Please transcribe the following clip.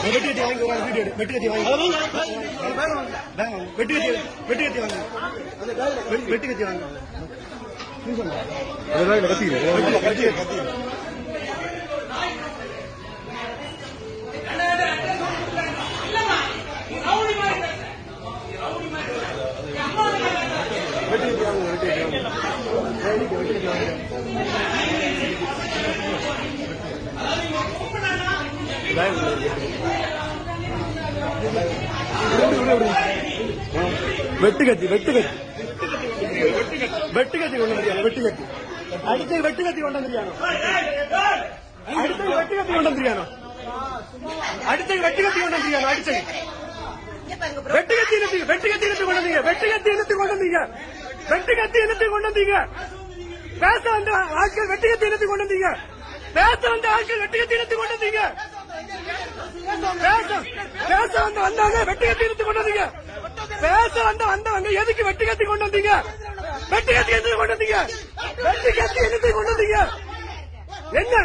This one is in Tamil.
வெட்டி கத்தி வாங்கி ஒரு வீடியோ வெட்டி கத்தி வாங்கி வெட்டி கத்தி வாங்க வெட்டி கத்தி வாங்க வெட்டுக்கத்தி கொண்டு வந்தியா வெட்டுக்கத்தி அடுத்த வெட்டுக்கத்தி கொண்டு வந்தியானோ அடுத்த வெட்டுக்கத்தி கொண்டு வந்தியானோ அடுத்த வெட்டுக்கத்தி கொண்டு வந்தியானோ அடுத்த வெட்டுக்கத்தி கொண்டு வந்தீங்க வெட்டுக்கத்தி கொண்டு வந்தீங்க பேச வந்த ஆட்கள் வெட்டுக்கத்தி கொண்டு வந்தீங்க பேச வந்த ஆட்கள் வெட்டுக்கத்தி கொண்டு வந்தீங்க பேச வந்தவங்க வெட்டுக்கத்தி கொண்டு வந்தீங்க பேச வந்தவங்க எதுக்கு வெட்டுக்கத்தி கொண்டு வந்தீங்க வெட்டுக்கத்தி கொண்டு வந்தீங்க வெட்டுக்கத்தி கொண்டு வந்தீங்க என்ன